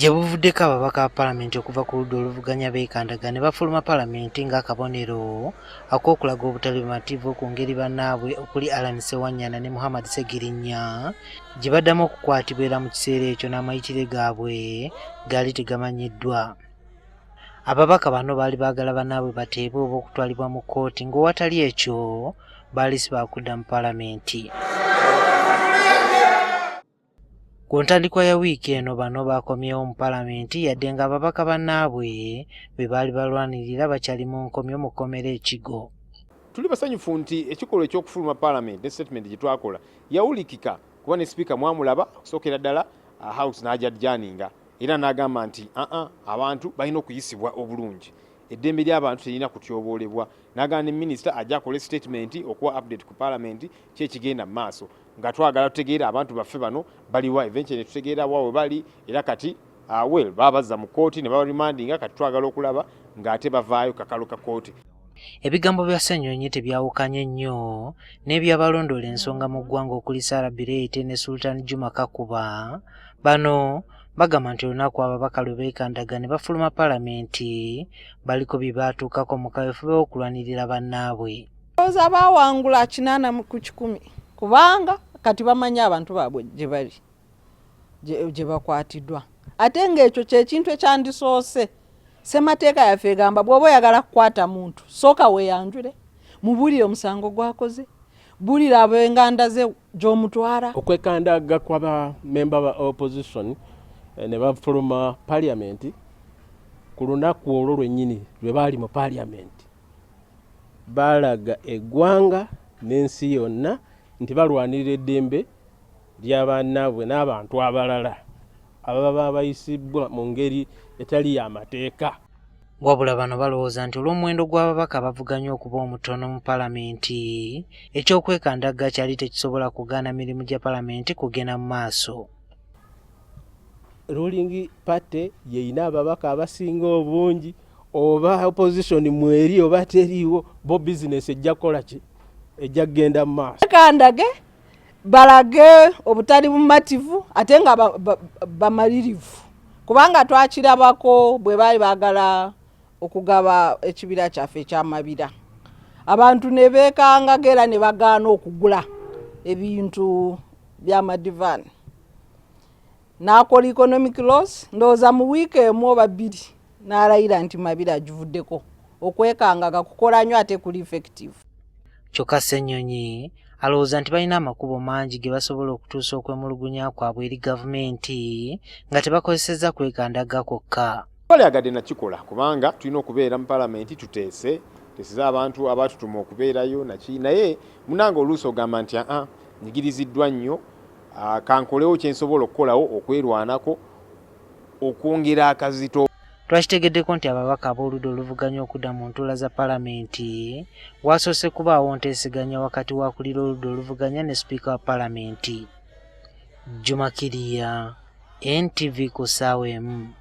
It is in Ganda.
gye buvuddeko ababaka ba Paalamenti okuva ku ludda oluvuganya beekandaga ne bafuluma Paalamenti ng'akabonero ak'okulaga obutali bumativu ku ngeri bannaabwe okuli Alan Ssewanyana ne Muhammad Ssegirinnya gye baddamu okukwatibwa era mu kiseera ekyo n'amayitire gaabwe gaali tegamanyiddwa. Ababaka bano baali baagala bannaabwe bateebwe oba okutwalibwa mu kkooti ng'owatali ekyo baali si baakudda mu Paalamenti. Ku ntandikwa ya wiiki eno bano baakomyewo mu Paalamenti yadde nga ababaka bannaabwe be baali balwanirira bakyali mu nkomyo mu kkomera Ekigo. Tuli basanyufu nti ekikolwa eky'okufuluma Paalamenti ne statement gye twakola yawulikika kuba ne sipiika mwamulaba okusookera ddala House n'ajja era n'agamba nti abantu balina okuyisibwa obulungi, eddembe ly'abantu terina kutyoboolebwa. N'agamba ne minisita ajja akole statement okuwa update ku Paalamenti ki ekigenda mu maaso, nga twagala tutegeera abantu baffe bano baliwa eventually tutegeera wa we bali era kati baba bazza mu kkooti ne babarimandinga kati twagala okulaba ng'ate bavaayo kakalo ka kkooti. Ebigambo bya Ssenyonyi tebyawukanye nnyo n'ebyabalondoola ensonga mu ggwanga okuli Sarah Bireete ne Sultan Juma Kakuba. Bano bagamba nti olunaku ababaka lwe beekandaga ne bafuluma Paalamenti baliko bye baatuukako mu kaweefube w'okulwanirira bannaabwe. Ndowooza baawangula 80 ku 100 kubanga kati bamanyi abantu baabwe gye bali gye bakwatiddwa. Ate ng'ekyo ky'ekintu ekyandisoose. Ssemateeka yaffe egamba bw'oba oyagala kukwata muntu sooka weeyanjule mubuulire omusango gwakoze, buulira ab'enganda ze gy'omutwala. Okwekandaga kw'abamemba ba opposition ne bafuluma Paalamenti ku lunaku olwo lwennyini lwe baali mu Paalamenti baalaga eggwanga n'ensi yonna nti balwanirira eddembe ly'abannaabwe n'abantu abalala ababa bayisibwa mu ngeri etali y'amateeka. Wabula bano balowooza nti olw'omuwendo gw'ababaka abavuganya okuba omutono mu Paalamenti eky'okwekandaga kyali tekisobola kugaana mirimu gya Paalamenti kugenda mu maaso. Ruling party yeyina ababaka abasinga obungi, oba opposition mweri oba teriiwo, bo business ejja kukola ki? Ejja kugenda mu maaso. Kandage balage obutali bumativu ate nga bamalirivu kubanga twakirabako bwe baali baagala okugaba ekibira kyaffe ekyamabira abantu ne beekangaga era ne bagaana okugula ebintu by'amadivaani n'akola economic loss. Ndowooza mu wiiki emu oba bbiri n'alayira nti mabira agivuddeko. Okwekangaga kukola nnyo ate kuli effective. Kyokka Ssenyonyi alowooza nti balina amakubo mangi ge basobola okutuusa okwemulugunya kwabwe eri gavumenti nga tebakozesezza kwekandaga kwokka. Twalyagadde nakikola kubanga tulina okubeera mu Paalamenti tuteeseza abantu abatutuma okubeerayo naye munange oluusi ogamba nti nyigiriziddwa nnyo kankolewo kyensobola okukolawo okwerwanako okwongera akazito. Twakitegeddeko nti ababaka ab'oludda oluvuganya okudda mu ntuula za Paalamenti waasoose kubaawo nteeseganya wakati w'akulira oludda oluvuganya ne sipiika wa Paalamenti. Juma Kiriya, NTV ku ssaawa emu.